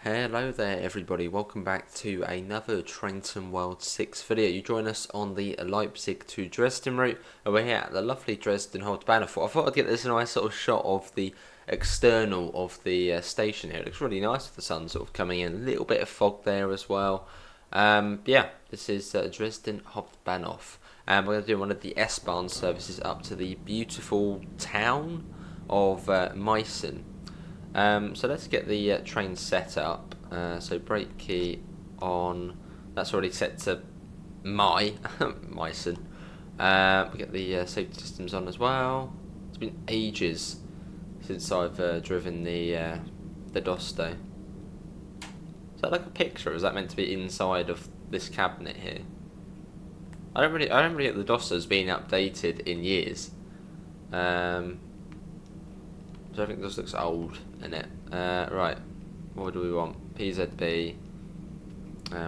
Hello there everybody, welcome back to another Trainton World 6 video. You join us on the Leipzig to Dresden route, and we're here at the lovely Dresden Hauptbahnhof. I thought I'd get this nice sort of shot of the external of the station here. It looks really nice with the sun sort of coming in, a little bit of fog there as well. Yeah, this is Dresden Hauptbahnhof, and we're going to do one of the S-Bahn services up to the beautiful town of Meissen. So let's get the train set up. So brake key on. That's already set to Meissen. We get the safety systems on as well. It's been ages since I've driven the Dosto. Is that like a picture, or is that meant to be inside of this cabinet here? I don't really get the Dosto's being updated in years. So I think this looks old, innit? Right, what do we want? PZB.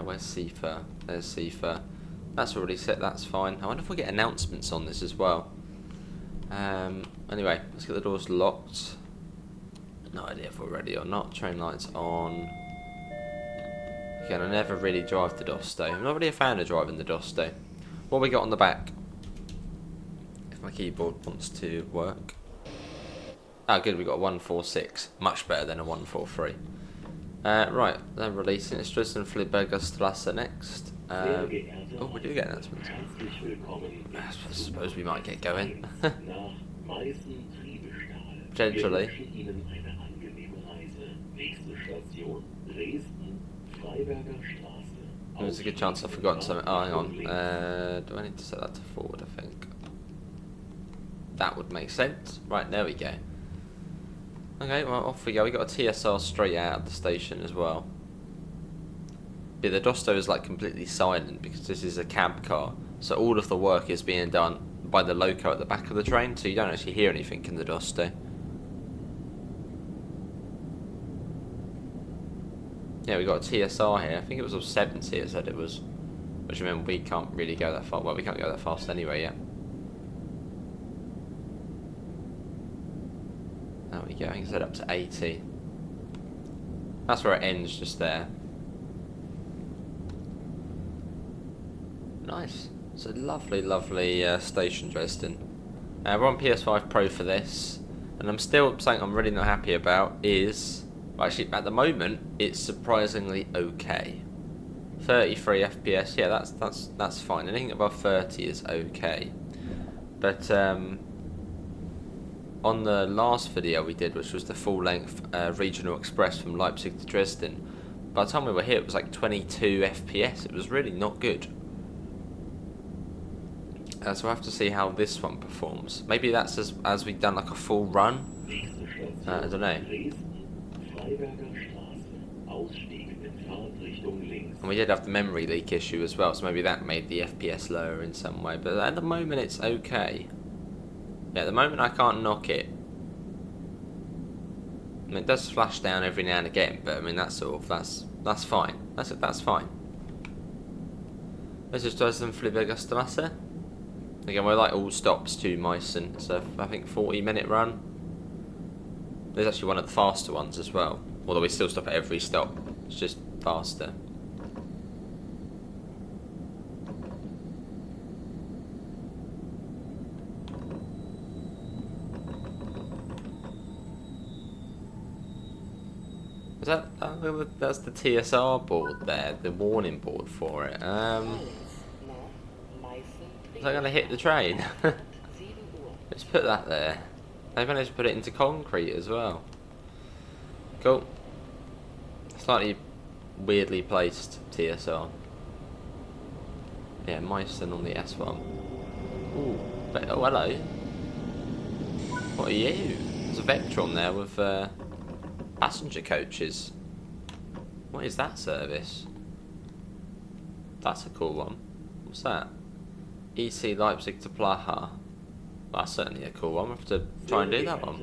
Where's CIFA? There's CIFA. That's already set, that's fine. I wonder if we get announcements on this as well. Anyway, let's get the doors locked. No idea if we're ready or not. Train lights on. Again, I never really drive the Dosto. I'm not really a fan of driving the Dosto. What we got on the back? If my keyboard wants to work. Oh good, we got a 146. Much better than a 143. Right, then releasing it's Dresden Straße next. Oh, we do get announcements. I suppose we might get going. Potentially. There's a good chance I've forgotten something. Oh, hang on. Do I need to set that to forward, I think? That would make sense. Right, there we go. Okay, well, off we go. We got a TSR straight out of the station as well. Yeah, the Dosto is like completely silent because this is a cab car, so all of the work is being done by the loco at the back of the train, so you don't actually hear anything in the Dosto. Yeah, we got a TSR here. I think it was 70. It said it was, which means we can't really go that far. Well, we can't go that fast anyway. Yeah. There we go, I can set up to 80. That's where it ends, just there. Nice. It's a lovely, lovely station, Dresden. We're on PS5 Pro for this, and I'm still saying I'm really not happy about is, well, actually at the moment it's surprisingly okay. 33 FPS, yeah, that's fine. Anything above 30 is okay. But on the last video we did, which was the full-length regional express from Leipzig to Dresden, by the time we were here it was like 22 FPS. It was really not good. So we'll have to see how this one performs. Maybe that's as we've done like a full run. I don't know. And we did have the memory leak issue as well, so maybe that made the FPS lower in some way. But at the moment it's okay. Yeah, at the moment I can't knock it. I mean, it does flash down every now and again, but I mean that's fine. That's fine. This is Dresden Straße. Again, we're like all stops to Meissen, so I think 40-minute run. There's actually one of the faster ones as well, although we still stop at every stop. It's just faster. That's the TSR board there, the warning board for it. Is that going to hit the train? Let's put that there. They managed to put it into concrete as well. Cool. Slightly weirdly placed TSR. Yeah, Meissen on the S-Bahn. Ooh, oh hello. What are you? There's a Vectron there with passenger coaches. What is that service? That's a cool one. What's that? EC Leipzig to Plaha. That's certainly a cool one. We'll have to try and do that one.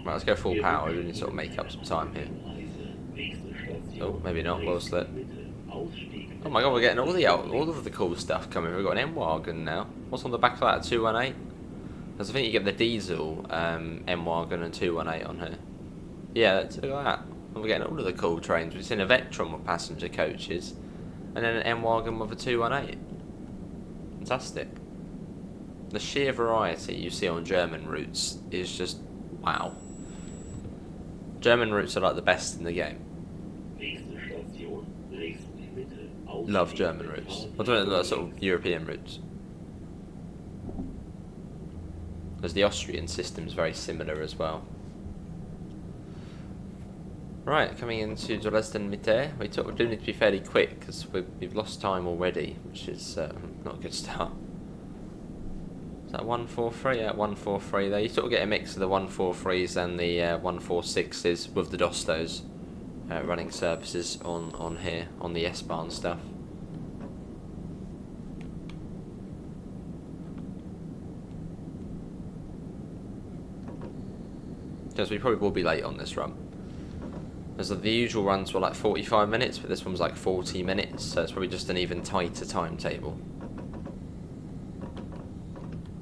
Right, let's go full power. We need to sort of make up some time here. Oh, maybe not. Well slip. Oh my god, we're getting all of the cool stuff coming. We've got an M-Wagon now. What's on the back of that? 218? Because I think you get the diesel M-Wagon and 218 on here. Yeah, look at that. We're getting all of the cool trains. We've seen a Vectron with passenger coaches, and then an M-Wagon with a 218. Fantastic. The sheer variety you see on German routes is just wow. German routes are like the best in the game. Love German routes. I don't know, sort of European routes. Because the Austrian system is very similar as well. Right, coming into Dresden Mitte, we do need to be fairly quick because we've lost time already, which is not a good start. Is that 143? Yeah, 143 there. You sort of get a mix of the 143s and the 146s with the Dostos running services on here, on the S-Bahn stuff. Because we probably will be late on this run. As the usual runs were like 45 minutes, but this one was like 40 minutes, so it's probably just an even tighter timetable.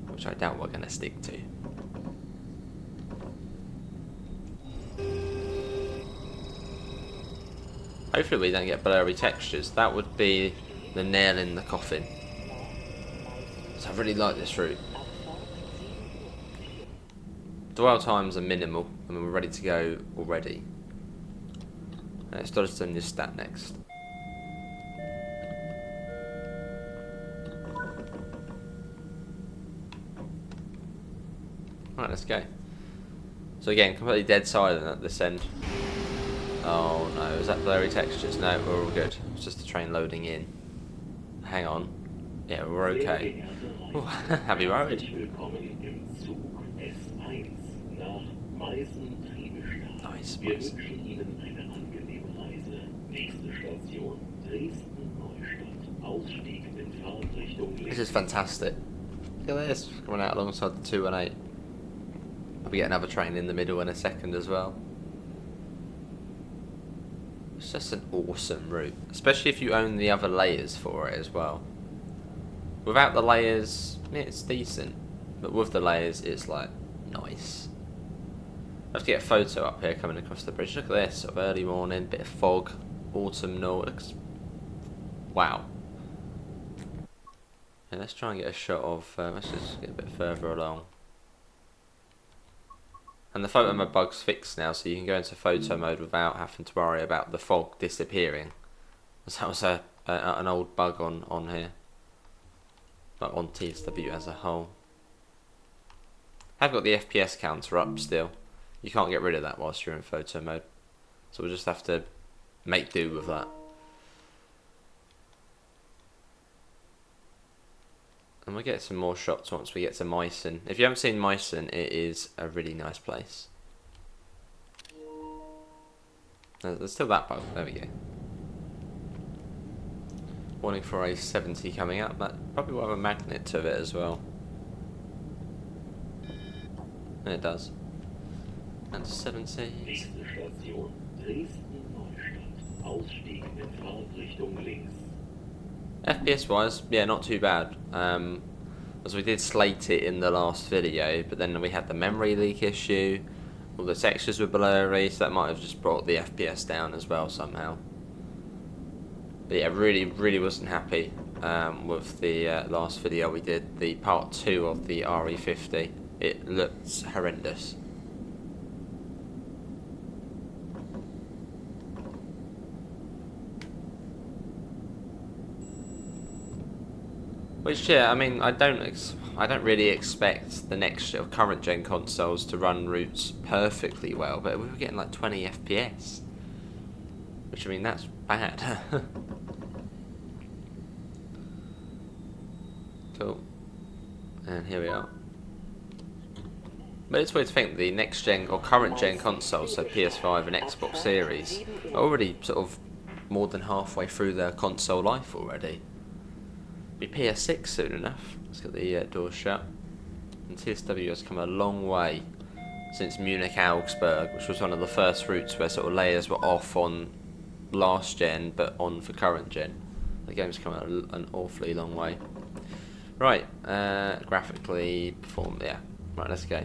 Which I doubt we're going to stick to. Hopefully we don't get blurry textures. That would be the nail in the coffin. So I really like this route. Dwell times are minimal, and we're ready to go already. Let's Dosto this stat next. Right, let's go. So again, completely dead silent at this end. Oh no, is that blurry textures? No, we're all good. It's just the train loading in. Hang on. Yeah, we're okay. Ooh, happy road. Nice, nice. This is fantastic. Look at this, coming out alongside the 218. I'll be getting another train in the middle in a second as well. It's just an awesome route, especially if you own the other layers for it as well. Without the layers, yeah, it's decent, but with the layers, it's like nice. I have to get a photo up here coming across the bridge. Look at this, sort of early morning, bit of fog, autumnal. Looks wow. Yeah, let's try and get a shot of. Let's just get a bit further along. And the photo mode bug's fixed now, so you can go into photo mode without having to worry about the fog disappearing. That was an old bug on here, but on TSW as a whole. I've got the FPS counter up still. You can't get rid of that whilst you're in photo mode, so we'll just have to make do with that. And we'll get some more shots once we get to Meissen. If you haven't seen Meissen, it is a really nice place. There's still that bug. There we go. Warning for a 70 coming up. That probably will have a magnet to it as well. And it does. And 70. FPS wise, yeah, not too bad. As we did slate it in the last video, but then we had the memory leak issue. All the textures were blurry, so that might have just brought the FPS down as well somehow. But yeah, really wasn't happy with the last video we did, the part 2 of the RE50. It looked horrendous. Which, yeah, I mean, I don't really expect the next current gen consoles to run routes perfectly well, but we were getting like 20 FPS, which, I mean, that's bad. Cool. And here we are. But it's weird to think the next gen or current gen consoles, so PS5 and Xbox Series, are already sort of more than halfway through their console life already. Be PS6 soon enough. Let's get the door shut. And TSW has come a long way since Munich Augsburg, which was one of the first routes where sort of layers were off on last gen but on for current gen. The game's come an awfully long way. Right, graphically, yeah, Right, let's go.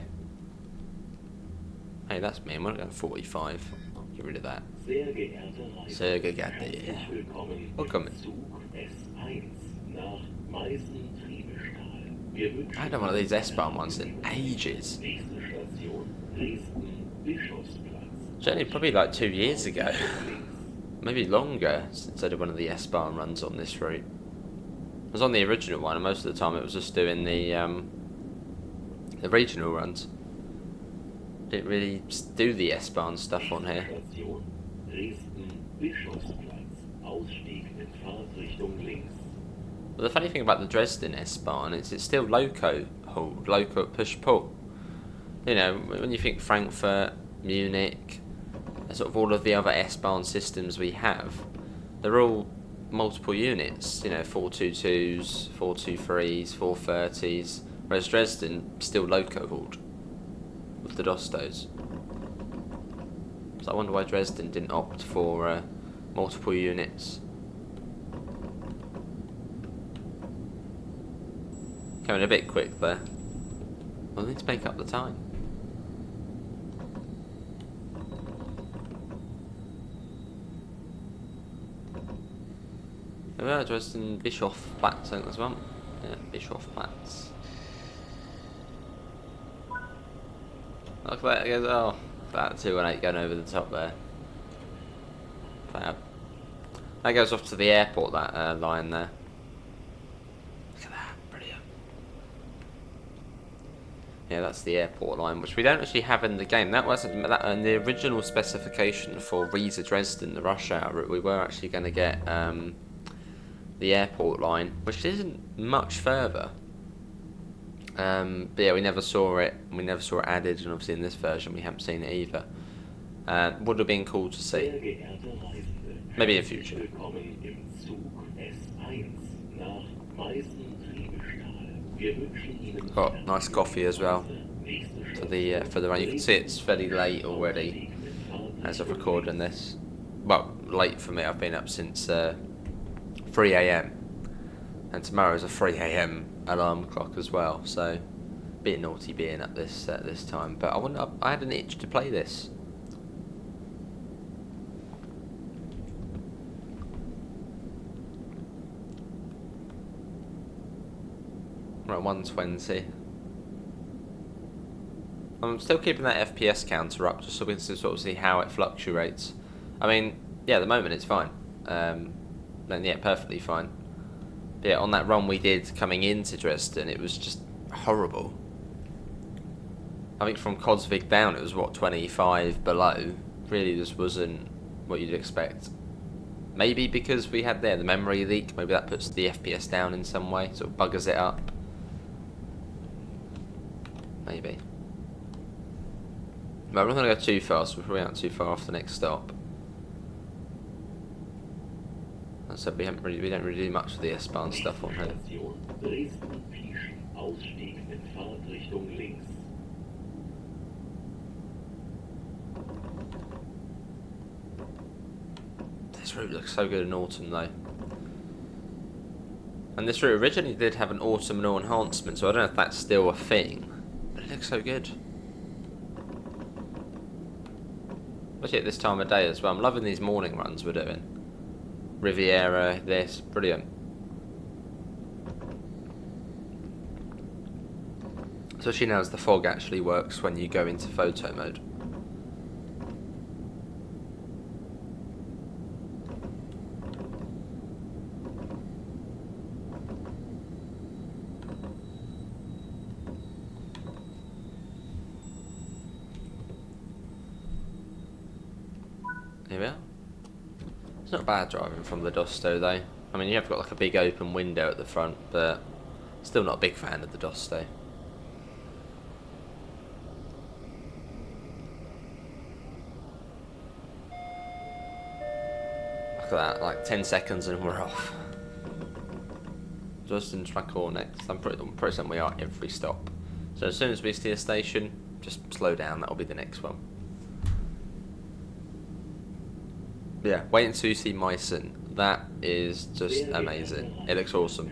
Hey, that's me. I'm not going 45. Get rid of that. Sehr geehrte. Welcome. I haven't done one of these S-Bahn ones in ages. It's only probably like 2 years ago. Maybe longer since I did one of the S-Bahn runs on this route. I was on the original one, and most of the time it was just doing the regional runs. Didn't really do the S-Bahn stuff on here. But the funny thing about the Dresden S-Bahn is it's still loco hauled, loco push-pull. You know, when you think Frankfurt, Munich, sort of all of the other S-Bahn systems we have, they're all multiple units, you know, 422s, 423s, 430s, whereas Dresden still loco hauled with the Dostos. So I wonder why Dresden didn't opt for multiple units. Coming a bit quick there. We'll need to make up the time. Ja, Dresden Bischofplatz irgendwas war. Ja, Bischofplatz. Look at that, it goes, oh, that 218 going over the top there. Fab. That goes off to the airport, that line there. Look at that, brilliant. Yeah, that's the airport line, which we don't actually have in the game. That wasn't that in the original specification for Riesa Dresden, the rush hour route. We were actually going to get the airport line, which isn't much further. But yeah, we never saw it. We never saw it added, and obviously in this version we haven't seen it either. Would have been cool to see. Maybe in future. Got nice coffee as well for the run. You can see it's fairly late already as of recording this. Well, late for me. I've been up since 3 AM, and tomorrow's a 3 AM alarm clock as well. So, a bit naughty being up this time. But I had an itch to play this. We're at 120. I'm still keeping that FPS counter up just so we can sort of see how it fluctuates. I mean, yeah, at the moment it's fine. Then yeah, perfectly fine. But yeah, on that run we did coming into Dresden, it was just horrible. I think from Cosvig down it was what, 25 below. Really just wasn't what you'd expect. Maybe because we had the memory leak, maybe that puts the FPS down in some way, sort of buggers it up. Maybe. But I'm not going to go too fast, we're probably not too far off the next stop. As I said, we don't really do much of the S-Bahn stuff on here. This route looks so good in autumn though. And this route originally did have an autumnal enhancement, so I don't know if that's still a thing. But it looks so good. Especially at this time of day as well. I'm loving these morning runs we're doing. Riviera, this, brilliant. Especially now as the fog actually works when you go into photo mode. Here we are. It's not bad driving from the Dosto though. I mean, you have got like a big open window at the front, but still not a big fan of the Dosto. Look at that, like 10 seconds and we're off. Just into my core next. I'm pretty certain we are every stop. So as soon as we see a station, just slow down, that'll be the next one. Yeah, wait until you see Meissen. That is just amazing. It looks awesome.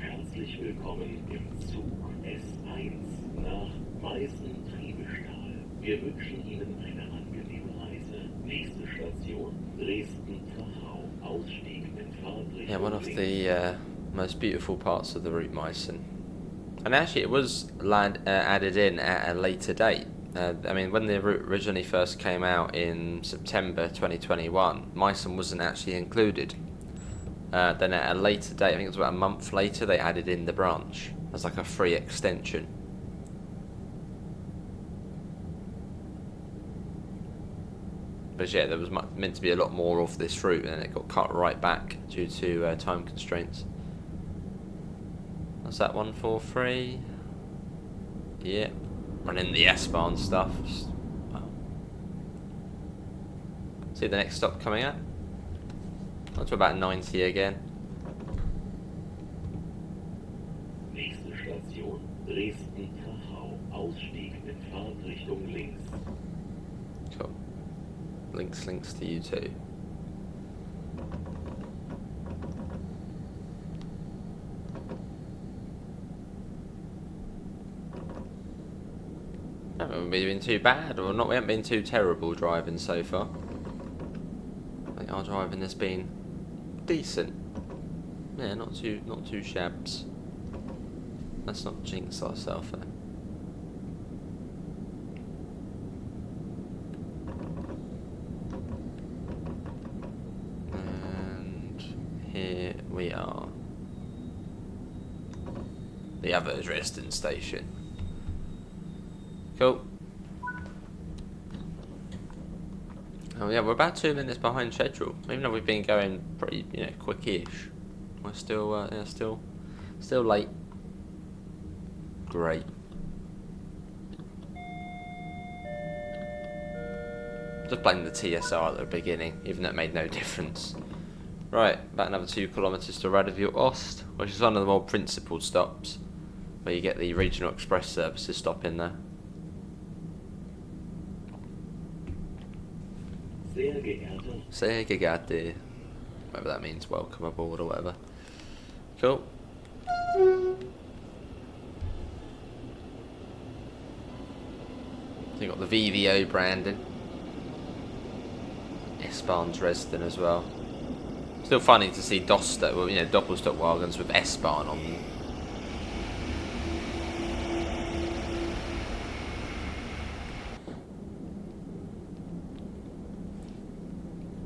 Wir wünschen Ihnen eine angenehme Reise. Nächste Station, Dresden-Tachau. Ausstieg in Fahrtrichtung Yeah, one of links. the most beautiful parts of the route, Meissen. And actually, it was added in at a later date. I mean, when the route originally first came out in September 2021, Meissen wasn't actually included. Then at a later date, I think it was about a month later, they added in the branch as like a free extension. But yeah, there was meant to be a lot more of this route, and it got cut right back due to time constraints. What's that, 143? Yeah, running the S-Bahn stuff. Wow. See the next stop coming up? Up to about 90 again. Nächste Station, Dresden-Tachau. Ausstieg in Fahrtrichtung links. Cool. Links to you too. Haven't been too bad, or not. We haven't been too terrible driving so far. I think our driving has been decent. Yeah, not too shabs. Let's not jinx ourselves though. And here we are. The other Dresden station. Cool. Oh yeah, we're about 2 minutes behind schedule. Even though we've been going pretty, quick-ish, we're still, still late. Great. Just blame the TSR at the beginning, even though it made no difference. Right, about another 2 kilometres to Radebeul Ost, which is one of the more principal stops, where you get the regional express services stop in there. Sehr geehrte, whatever that means, welcome aboard or whatever. Cool. So you got the VVO branding. S-Bahn Dresden as well. Still funny to see Dosto, well, Doppelstock wagons with S-Bahn on them.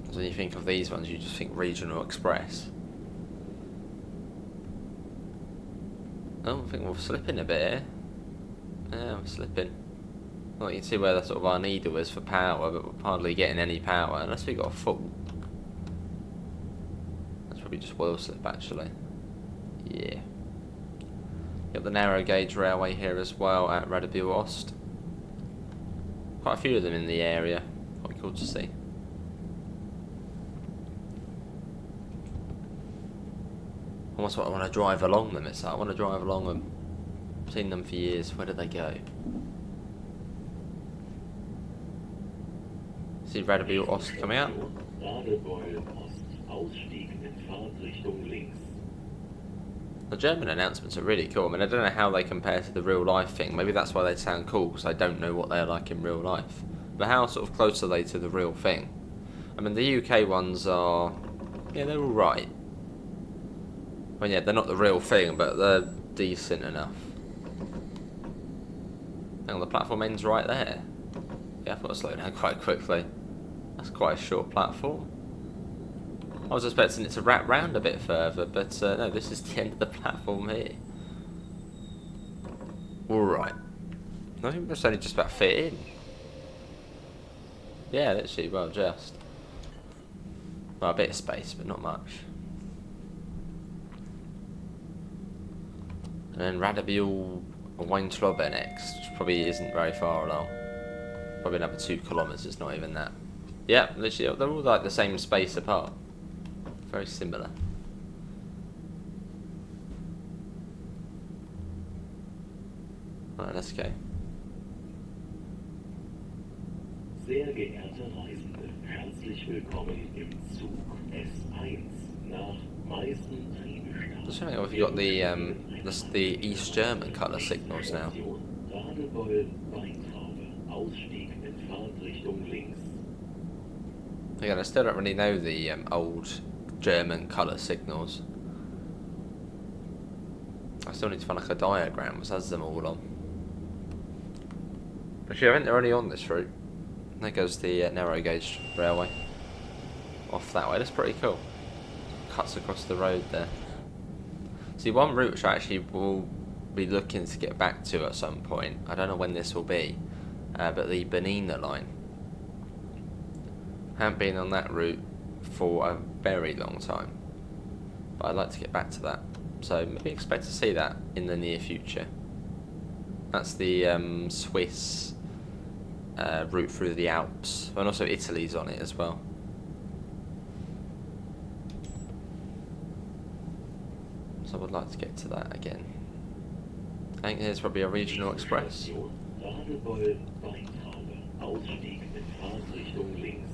So when you think of these ones, you just think Regional Express. Oh, I think we're slipping a bit here. Yeah, we're slipping. Well, you can see where the sort of our needle is for power, but we're hardly getting any power unless we got a full. That's probably just wheel slip actually. Yeah. Got the narrow gauge railway here as well at Radebeul Ost. Quite a few of them in the area. Quite cool to see. Almost like I want to drive along them. It's like I want to drive along them. I've seen them for years. Where do they go? See Radebeul Ost coming out. The German announcements are really cool. I mean, I don't know how they compare to the real life thing. Maybe that's why they sound cool, because I don't know what they're like in real life. But how sort of close are they to the real thing? I mean, the UK ones are, yeah, they're alright. Well, yeah, they're not the real thing, but they're decent enough. Hang on, the platform ends right there. Yeah, I thought I'd slow down quite quickly. That's quite a short platform. I was expecting it to wrap round a bit further, but no, this is the end of the platform here. Alright. I think it's only just about fit in. Yeah, literally, well, just. Well, a bit of space, but not much. And then Radebeul Weintraub next, which probably isn't very far along. Probably another 2 kilometres, not even that. Yeah, literally, they're all like the same space apart. Very similar. Right, let's go. Sehr geehrte Reisende, herzlich willkommen im Zug S1 nach Meissen Triebestadt. Just showing if you got the East German colour signals now. Ausstieg in Fahrtrichtung links. Again, I still don't really know the old German colour signals. I still need to find like a diagram which has them all on. Actually, I think they're only on this route. There goes the narrow gauge railway. Off that way, that's pretty cool. Cuts across the road there. See, one route which I actually will be looking to get back to at some point, I don't know when this will be, but the Bernina line. I haven't been on that route for a very long time, but I'd like to get back to that. So maybe expect to see that in the near future. That's the Swiss route through the Alps, and also Italy's on it as well. So I would like to get to that again. I think there's probably a regional express. Station Radebeul Weintraube. Ausstieg in Fahrtrichtung links.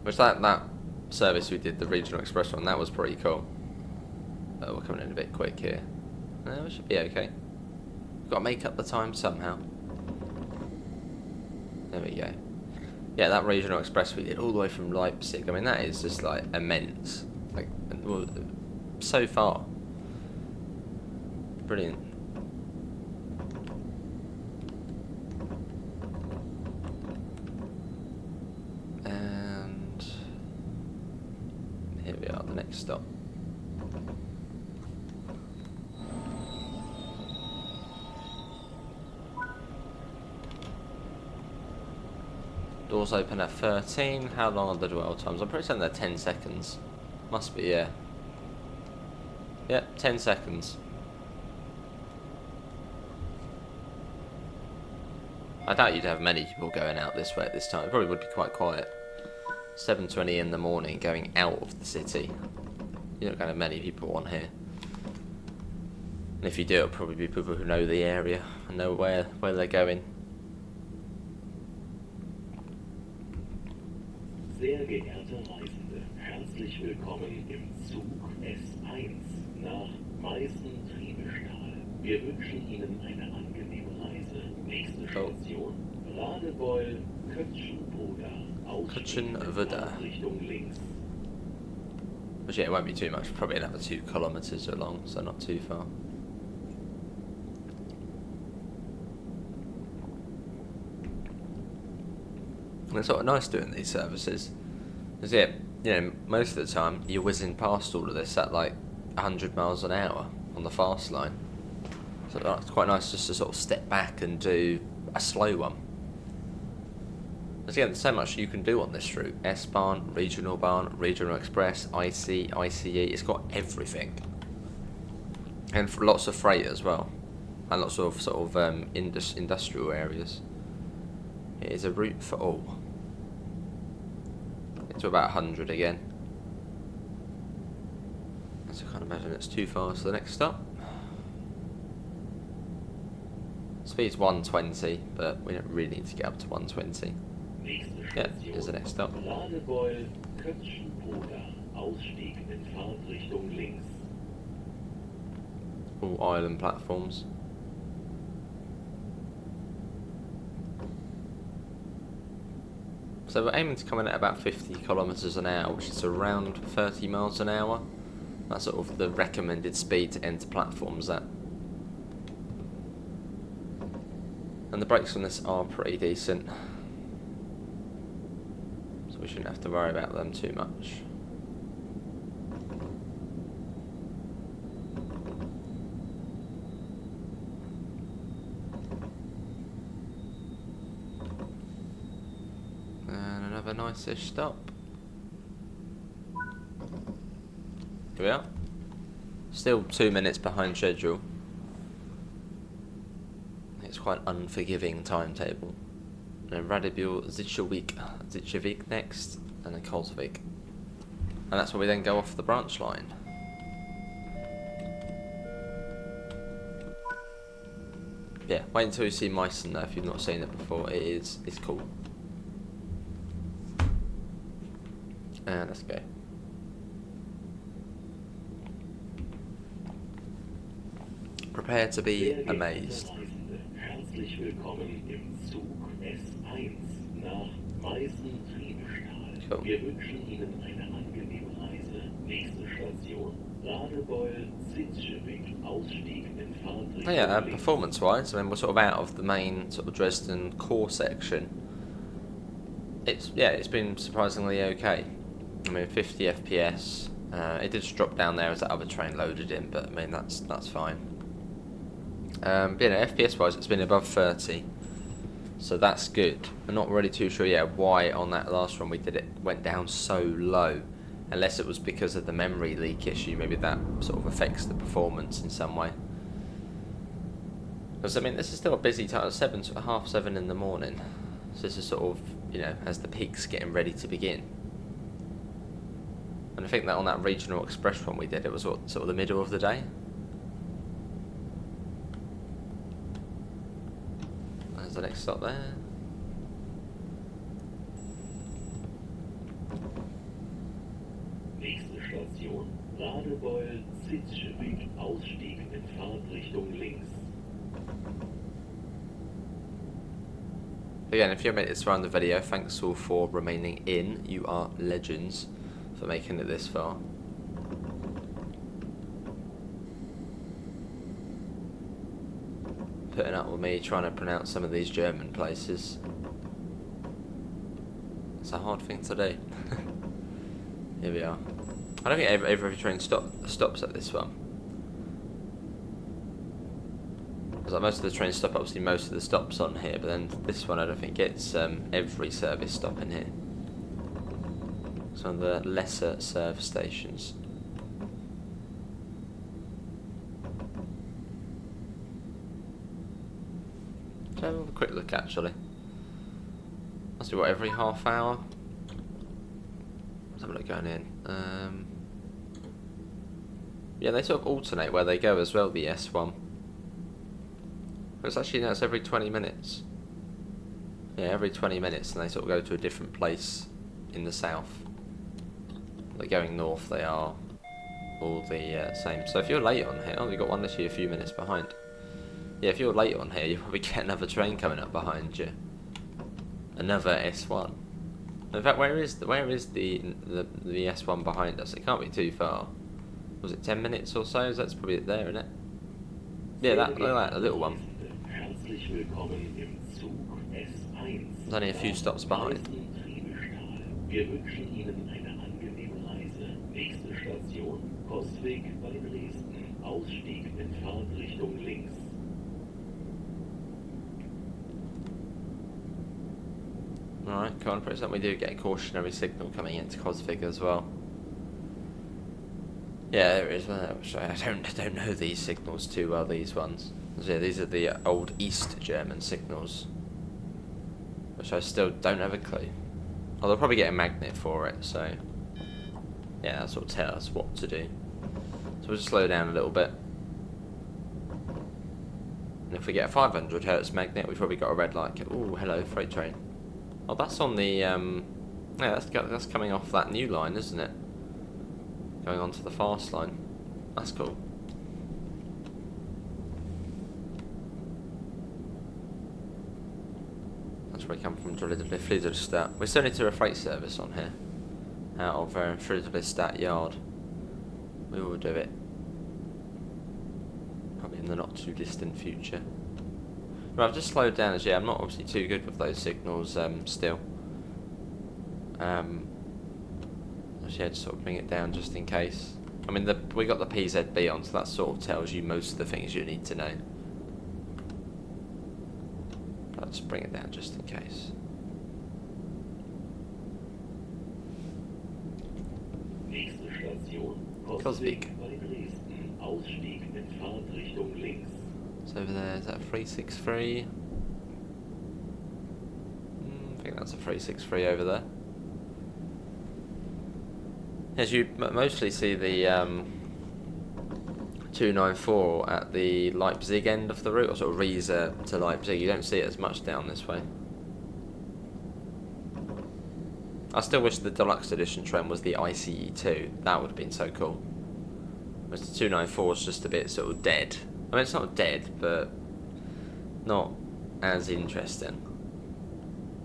Which that service we did, the regional express one, that was pretty cool. We're coming in a bit quick here. No, we should be okay. We've got to make up the time somehow. There we go. Yeah, that regional express we did all the way from Leipzig. I mean, that is just like immense. Like, so far. Brilliant. And here we are, the next stop. Doors open at 13. How long are the dwell times? I'm pretty certain they're 10 seconds. Must be, yeah. Yep, 10 seconds. I doubt you'd have many people going out this way at this time. It probably would be quite quiet. 7:20 in the morning going out of the city. You're not going to have many people on here. And if you do, it'll probably be people who know the area and know where they're going. Sehr geehrte Reisende, herzlich willkommen im Zug S1 nach Meissen-Triebestahl. Wir wünschen Ihnen eine angenehme Reise. Nächste Station Radebeul, Kötschenbroda. Ausstieg in Fahrtrichtung links. But yeah, it won't be too much. Probably another 2 kilometres along, so not too far. And it's sort of nice doing these services. Because yeah, you know, most of the time you're whizzing past all of this at like 100 miles an hour on the fast line. So it's quite nice just to sort of step back and do a slow one. Because again, there's so much you can do on this route. S-Bahn, Regional Express, IC, ICE, it's got everything. And for lots of freight as well. And lots of sort of industrial areas. It is a route for all. It's about 100 again. So I can't imagine it's too fast for the next stop. Speed's 120, but we don't really need to get up to 120. Yeah, here's the next stop. Radebeul, Kötschenbroda. Ausstieg in Fahrtrichtung links. All island platforms. So we're aiming to come in at about 50 kilometres an hour, which is around 30 miles an hour. That's sort of the recommended speed to enter platforms at. And the brakes on this are pretty decent. So we shouldn't have to worry about them too much. A nice-ish stop. Here we are. Still 2 minutes behind schedule. It's quite an unforgiving timetable. And then Radebeul, Zitzschewig next, and then Kolsvik. And that's where we then go off the branch line. Yeah, wait until you see Meissen though if you've not seen it before. It's cool. And let's go. Prepare to be amazed. Herzlich willkommen im Zug S1 nach Meissen. Cool. Wir wünschen Ihnen eine angenehme Reise. Nächste Station, Radebeul, Sitzschipping, Ausstieg in Fahrtrichtung Yeah, links. performance-wise, I mean, we're sort of out of the main sort of Dresden core section. It's been surprisingly okay. I mean, 50 FPS. It did just drop down there as that other train loaded in, but I mean that's fine. But you know, FPS-wise, it's been above 30, so that's good. I'm not really too sure yet why on that last run we did it went down so low, unless it was because of the memory leak issue. Maybe that sort of affects the performance in some way. Because I mean, this is still a busy time. It's half seven in the morning, so this is sort of, you know, as the peak's getting ready to begin. And I think that on that regional express one we did, it was sort of the middle of the day. There's the next stop there. Nächste Station, Radebeul, Sitzschipping, Ausstieg in Fahrtrichtung links. Again, if you made it this far in the video, thanks all for remaining in. You are legends for making it this far. Putting up with me trying to pronounce some of these German places. It's a hard thing to do. Here we are. I don't think every train stops at this one. Because like most of the trains stop, obviously most of the stops on here, but then this one I don't think gets every service stop in here. It's one of the lesser served stations. Let's have a quick look actually. Must be what, every half hour? Let's have a look going in. Yeah, they sort of alternate where they go as well, the S1. But it's actually, no, it's every 20 minutes. Yeah, every 20 minutes, and they sort of go to a different place in the south. They're going north, they are all the same. So if you're late on here, oh, you've got one literally a few minutes behind. Yeah, if you're late on here, you'll probably get another train coming up behind you. Another S1. In fact, where is the S1 behind us? It can't be too far. Was it 10 minutes or so? That's probably it there, isn't it? Yeah, that a little one. Herzlich willkommen im Zug S1. There's only a few stops behind. Wir wünschen Ihnen eine angenehme Reise. Nächste Station, Postweg bei Dresden. Ausstieg in Fahrtrichtung links. Alright, come on, for example, we do get a cautionary signal coming into Cosvig as well. Yeah, there is. Sorry, I don't know these signals too well. These ones. So yeah, these are the old East German signals, which I still don't have a clue. Oh, they'll probably get a magnet for it, so yeah, that sort of tell us what to do. So we'll just slow down a little bit. And if we get a 500 Hz magnet, we've probably got a red light. Oh, hello, freight train. Oh, that's on the yeah, that's coming off that new line, isn't it? Going on to the fast line. That's cool. That's where we come from, Friedrichstadt. We still need to do a freight service on here. Out of Friedrichstadt yard. We will do it. Probably in the not too distant future. Right, I've just slowed down as yeah, I'm not obviously too good with those signals still. Actually, I just sort of bring it down just in case. I mean, we got the PZB on, so that sort of tells you most of the things you need to know. I'll just bring it down just in case. Nächste Station, Cosvig. Postweg bei Dresden. Ausstieg in Fahrtrichtung links. It's over there. Is that a 363? I think that's a 363 over there. As you mostly see the 294 at the Leipzig end of the route, or sort of Riese to Leipzig. You don't see it as much down this way. I still wish the deluxe edition train was the ICE2. That would have been so cool. Whereas the 294 is just a bit sort of dead. I mean, it's not dead, but not as interesting.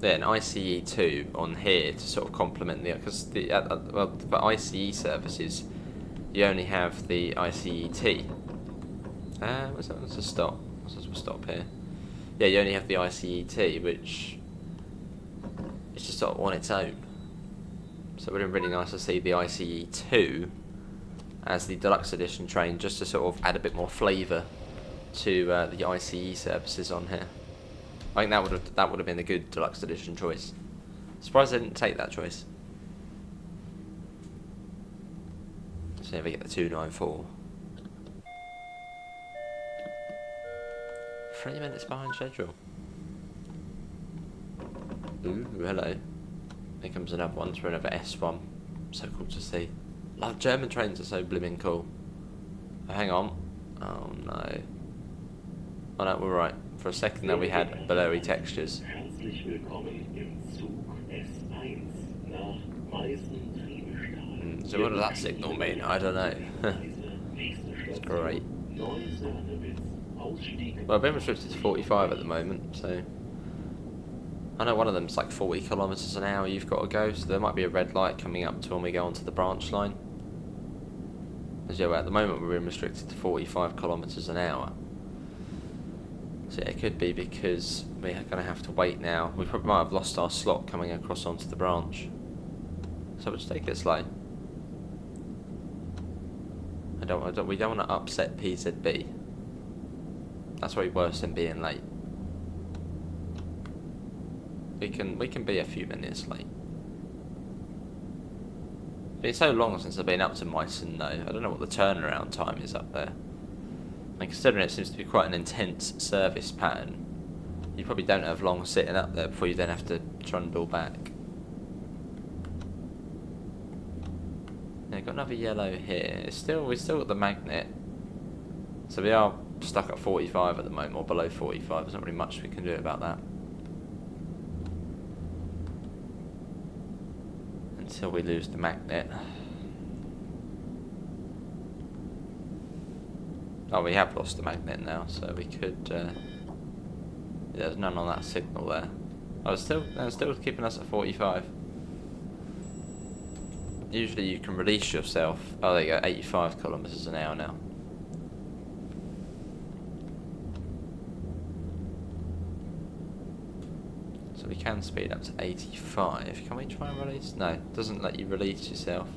Yeah, an ICE 2 on here to sort of complement the, because well, for ICE services you only have the ICE T. What's that? What's a stop? What's a stop here? Yeah, you only have the ICE T, which is just sort of on its own. So it would have been really nice to see the ICE 2 as the deluxe edition train, just to sort of add a bit more flavour to the ICE services on here. I think that would have been a good deluxe edition choice. Surprised they didn't take that choice. So if we get the 294. 3 minutes behind schedule. Ooh, hello. Here comes another one for another S1. So cool to see. Love German trains are so blimmin' cool. Oh, hang on. Oh no. Oh no, we're right. For a second there we had blurry textures. Herzlich willkommen im Zug S1 nach Meissen. So what does that signal mean? I don't know. It's great. Well, I've been restricted to 45 at the moment, so I know one of them's like 40 kilometres an hour you've got to go, so there might be a red light coming up to when we go onto the branch line. As yeah, at the moment we're being restricted to 45 kilometres an hour. So yeah, it could be because we're going to have to wait now. We probably might have lost our slot coming across onto the branch. So we'll just take it slow. We don't want to upset PZB. That's way worse than being late. We can be a few minutes late. It's been so long since I've been up to Meissen though. I don't know what the turnaround time is up there. And considering it seems to be quite an intense service pattern, you probably don't have long sitting up there before you then have to trundle back. Yeah, got another yellow here. We've still got the magnet. So we are stuck at 45 at the moment, or below 45. There's not really much we can do about that. Until we lose the magnet. Oh, we have lost the magnet now, so we could... yeah, there's none on that signal there. Oh, it's still keeping us at 45. Usually you can release yourself. Oh, there you go, 85 kilometres an hour now. So we can speed up to 85. Can we try and release? No, it doesn't let you release yourself.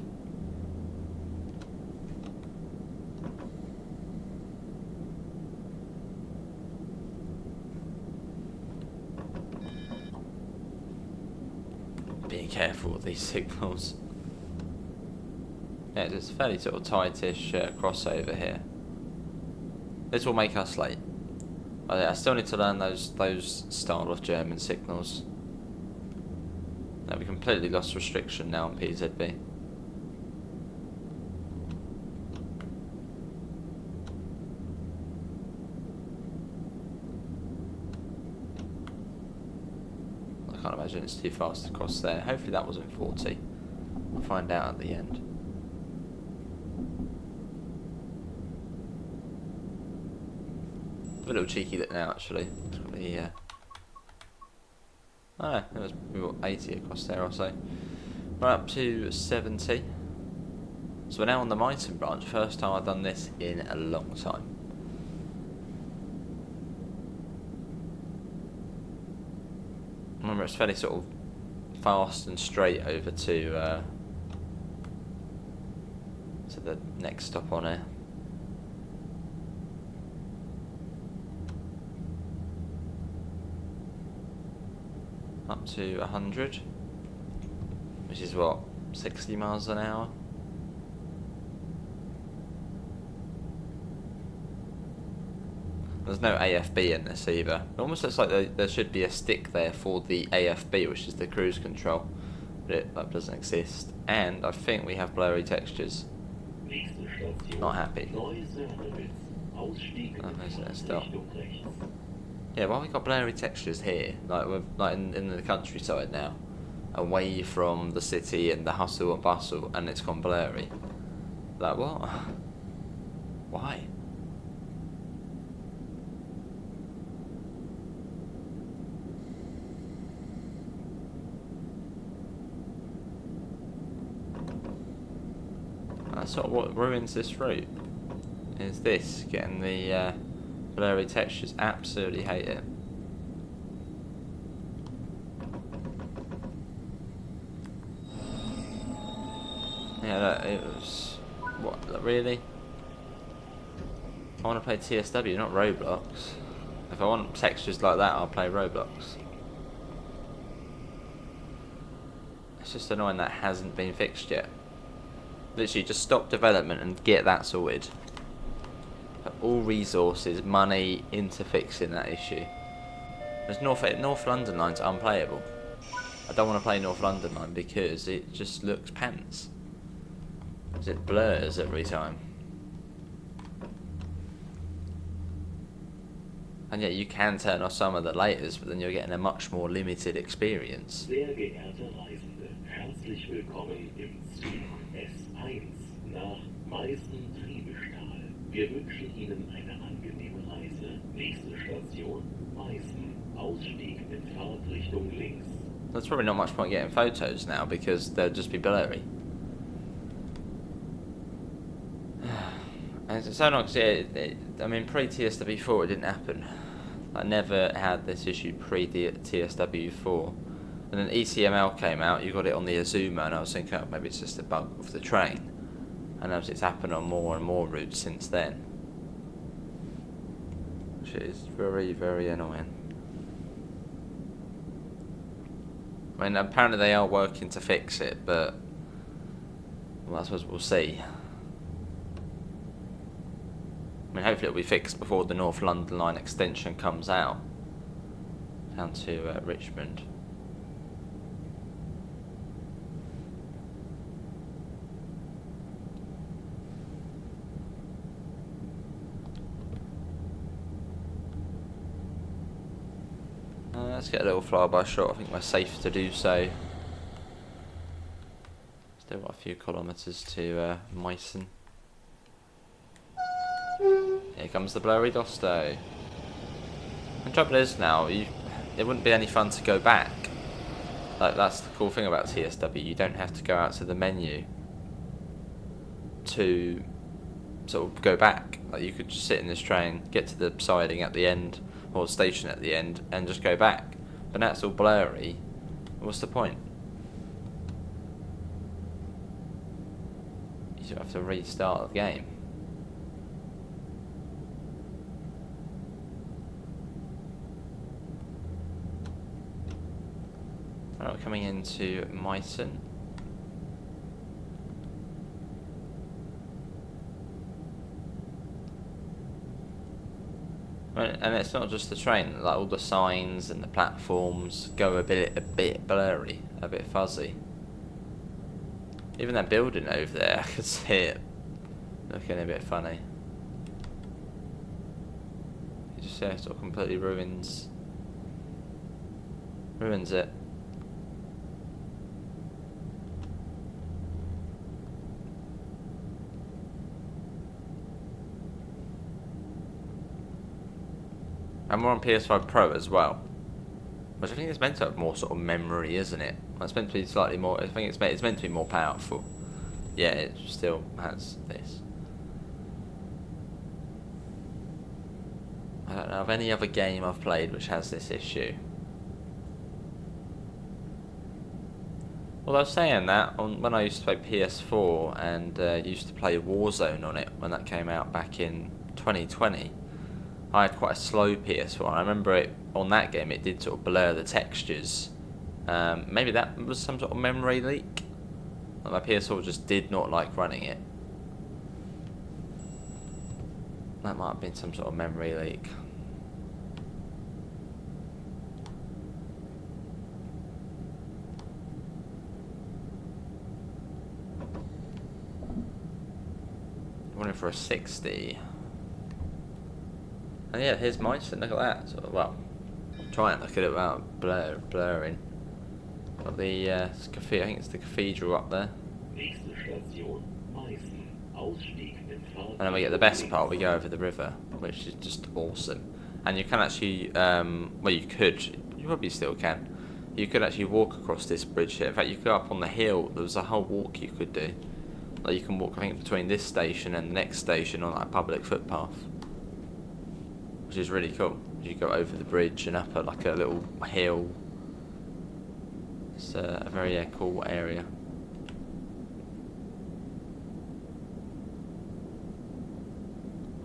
Being careful with these signals. Yeah, it's a fairly sort of tightish crossover here. This will make us late. Oh, yeah, I still need to learn those style of German signals. No, we completely lost restriction now on PZB. I can't imagine it's too fast to cross there. Hopefully that wasn't 40. We'll find out at the end. A little cheeky look now, actually. It's probably, oh, it was about 80 across there or so. We're up to 70. So we're now on the Meissen branch. First time I've done this in a long time. Remember, it's fairly sort of fast and straight over to the next stop on here. Up to 100, which is what, 60 miles an hour? There's no AFB in this either. It almost looks like there should be a stick there for the AFB, which is the cruise control, but that doesn't exist. And I think we have blurry textures. Not happy. Oh, isn't it still? Yeah, why have we got blurry textures here? Like we're like in the countryside now, away from the city and the hustle and bustle, and it's gone blurry. Like what? Why? That's sort of what ruins this route. Is this getting the blurry textures? Absolutely hate it. Yeah, look, it was what? Really? I want to play TSW, not Roblox. If I want textures like that, I'll play Roblox. It's just annoying that hasn't been fixed yet. Literally, just stop development and get that sorted. Put all resources, money into fixing that issue. There's North London line's unplayable. I don't want to play North London line because it just looks pants. It blurs every time. And yeah, you can turn off some of the laters, but then you're getting a much more limited experience. Sehr geehrte Reisende, herzlich willkommen im Zug S1 nach Meissen-Triebestahl. Wir wünschen Ihnen eine angenehme Reise. Nächste Station, Meissen. Ausstieg in Fahrtrichtung links. There's probably not much point getting photos now because they'll just be blurry. And it's so nice. I mean, pre-TSW4 it didn't happen. I never had this issue pre-TSW4. And then ECML came out, you got it on the Azuma, and I was thinking, oh, maybe it's just a bug of the train. And as it's happened on more and more routes since then. Which is very, very annoying. I mean, apparently they are working to fix it, but well, I suppose we'll see. I mean, hopefully it'll be fixed before the North London line extension comes out down to Richmond. Let's get a little flyby shot. I think we're safe to do so. Still got a few kilometres to Meissen. Here comes the blurry Dosto. The trouble is now, it wouldn't be any fun to go back. Like, that's the cool thing about TSW. You don't have to go out to the menu to sort of go back. Like, you could just sit in this train, get to the siding at the end, or station at the end, and just go back. But now it's all blurry. What's the point? You sort of have to restart the game. Alright, we're coming into Meissen. And it's not just the train, like all the signs and the platforms go a bit blurry, a bit fuzzy. Even that building over there, I could see it looking a bit funny. You just see how it sort of completely ruins it. And we're on PS5 Pro as well, which I think is meant to have more sort of memory, isn't it? Well, it's meant to be slightly more. I think it's meant to be more powerful. Yeah, it still has this. I don't know of any other game I've played which has this issue. Well, I was saying that when I used to play PS4 and used to play Warzone on it when that came out back in 2020. I had quite a slow PS4, and I remember it on that game. It did sort of blur the textures. Maybe that was some sort of memory leak. Like my PS4 just did not like running it. That might have been some sort of memory leak. I'm running for a 60. And yeah, here's Meissen, look at that. So, well, try and look at it without blurring. Got the cathedral, I think it's the cathedral up there. And then we get the best part, we go over the river, which is just awesome. And you can actually, well, you probably still can. You could actually walk across this bridge here. In fact, you could go up on the hill. There was a whole walk you could do. Like, you can walk, I think, between this station and the next station on like a public footpath, which is really cool. You go over the bridge and up like a little hill. It's a very cool area.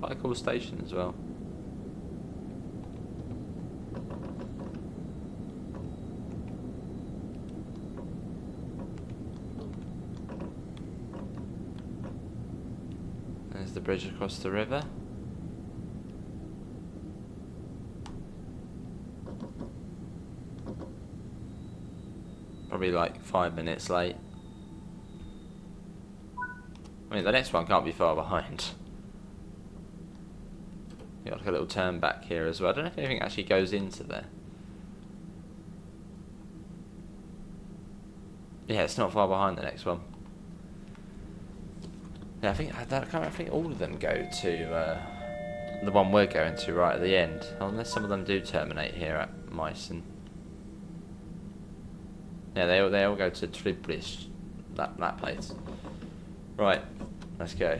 Quite a cool station as well. There's the bridge across the river. Probably like 5 minutes late. I mean, the next one can't be far behind. You got like a little turn back here as well. I don't know if anything actually goes into there. Yeah, it's not far behind the next one. Yeah, I think all of them go to the one we're going to right at the end, unless some of them do terminate here at Meissen. Yeah, they all go to Triplish, that place. Right, let's go.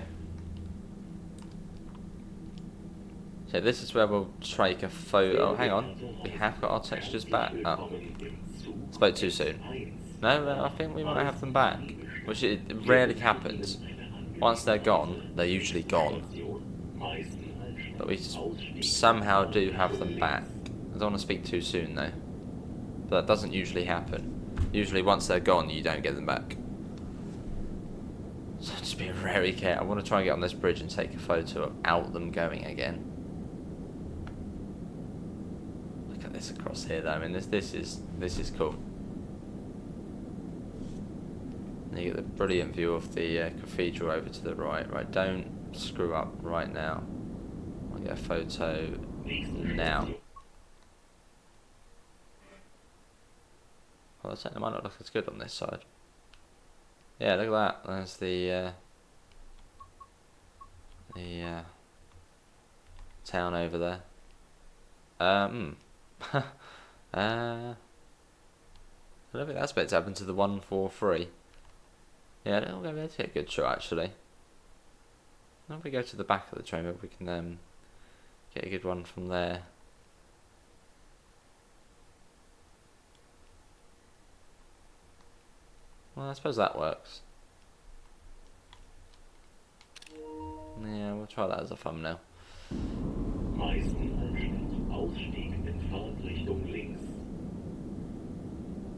So this is where we'll take a photo. Oh, hang on, we have got our textures back. Oh, spoke too soon. No, I think we might have them back, which it rarely happens. Once they're gone, they're usually gone. But we somehow do have them back. I don't want to speak too soon though. But that doesn't usually happen. Usually once they're gone, you don't get them back. So just be very careful. I want to try and get on this bridge and take a photo without them going again. Look at this across here though. I mean, this is cool. And you get the brilliant view of the cathedral over to the right. Right, don't screw up right now. I'll get a photo now. Well, that might not look as good on this side. Yeah, look at that. There's the town over there. I don't think that's about to happen to the 143. Yeah, let's get a good shot actually. Now if we go to the back of the train, maybe we can get a good one from there. Well, I suppose that works. Yeah, we'll try that as a thumbnail.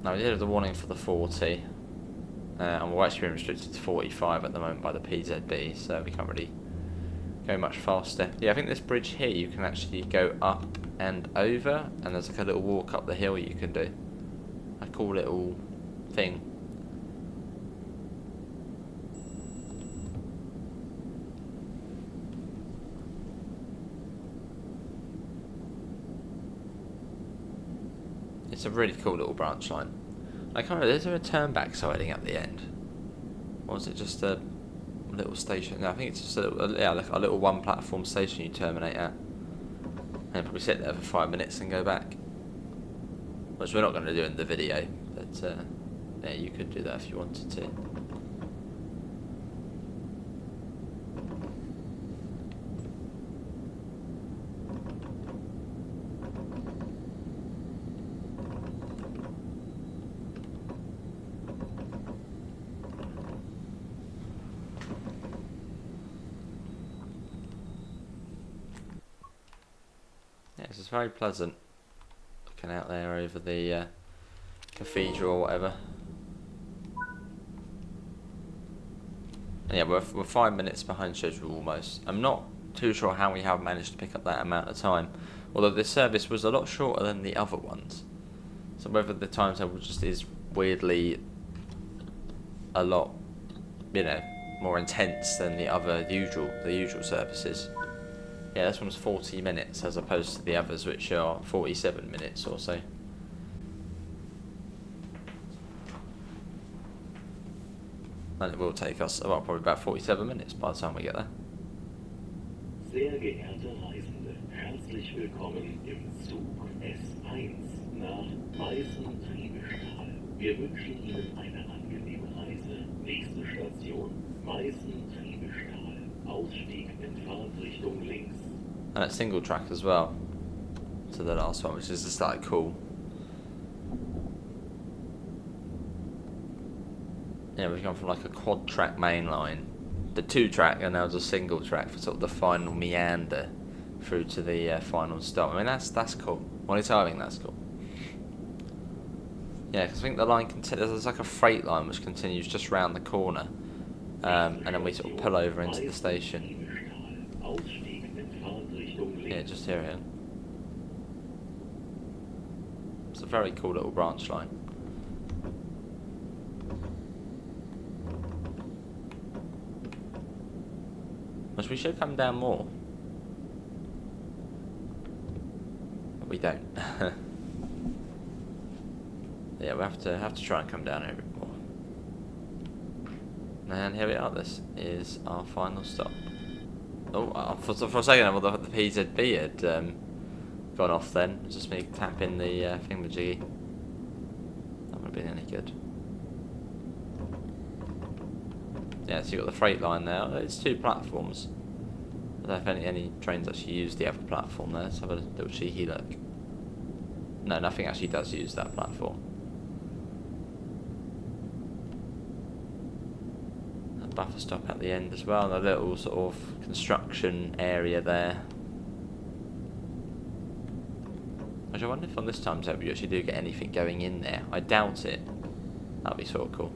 Now we did have the warning for the 40. And we're actually being restricted to 45 at the moment by the PZB, so we can't really go much faster. Yeah, I think this bridge here you can actually go up and over, and there's like a little walk up the hill you can do. A cool little thing. It's a really cool little branch line. I can't remember, is there a turn back siding at the end? Or is it just a little station? No, I think it's just a little, like a little one platform station you terminate at. And probably sit there for 5 minutes and go back. Which we're not going to do in the video, but yeah, you could do that if you wanted to. Yes, it's very pleasant looking out there over the cathedral or whatever. And yeah, we're 5 minutes behind schedule almost. I'm not too sure how we have managed to pick up that amount of time, although this service was a lot shorter than the other ones. So whether the timetable just is weirdly a lot, you know, more intense than the usual services. Yeah, this one's 40 minutes as opposed to the others, which are 47 minutes or so. And it will take us, well, probably about 47 minutes by the time we get there. Sehr geehrte Reisende, herzlich willkommen im Zug S1 nach Meissen-Triebestahl. Wir wünschen Ihnen eine angenehme Reise. Nächste Station Meissen Triebestahl. Ausstieg in Fahrtrichtung links. And it's single track as well to the last one, which is just like cool. Yeah, we've gone from like a quad track main line, the 2-track, and now just single track for sort of the final meander through to the final stop. I mean, that's cool. Well, I think that's cool. Yeah, because I think the line there's like a freight line which continues just round the corner, and then we sort of pull over into the station. Yeah, just here it. It's a very cool little branch line. Which we should come down more. But we don't. Yeah, we have to try and come down here a bit more. And here we are. This is our final stop. Oh, for a second, I thought the PZB had gone off. Then it's just me tapping the thingamajiggy. That would have been any good. Yeah, so you've got the freight line there. It's 2 platforms. I don't know if any trains actually use the other platform there. Let's have a little cheeky look. No, nothing actually does use that platform. A buffer stop at the end as well. A little sort of construction area there. Which I wonder if on this timetable you actually do get anything going in there. I doubt it. That'd be sort of cool.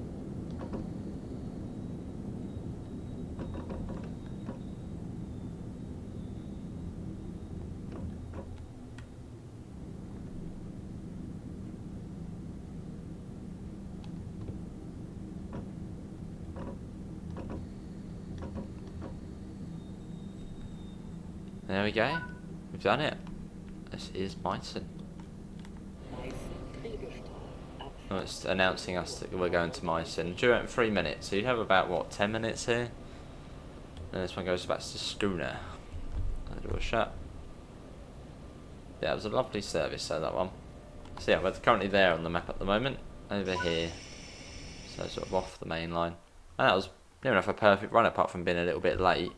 There we go. We've done it. This is Meissen. Oh, it's announcing us that we're going to Meissen. Due in 3 minutes, so you have about, what, 10 minutes here? And this one goes back to Schooner. The door shut. Yeah, it was a lovely service, so that one. So yeah, we're currently there on the map at the moment. Over here. So sort of off the main line. And that was near enough a perfect run, apart from being a little bit late.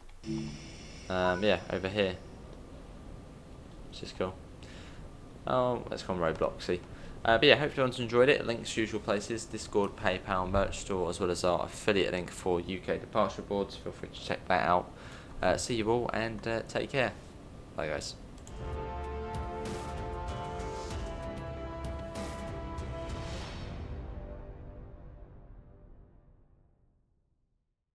Yeah, over here. Which is cool. Oh, let's go on Robloxy. But yeah, hope everyone's enjoyed it. Links to usual places: Discord, PayPal, merch store, as well as our affiliate link for UK departure boards. Feel free to check that out. See you all, and take care. Bye, guys.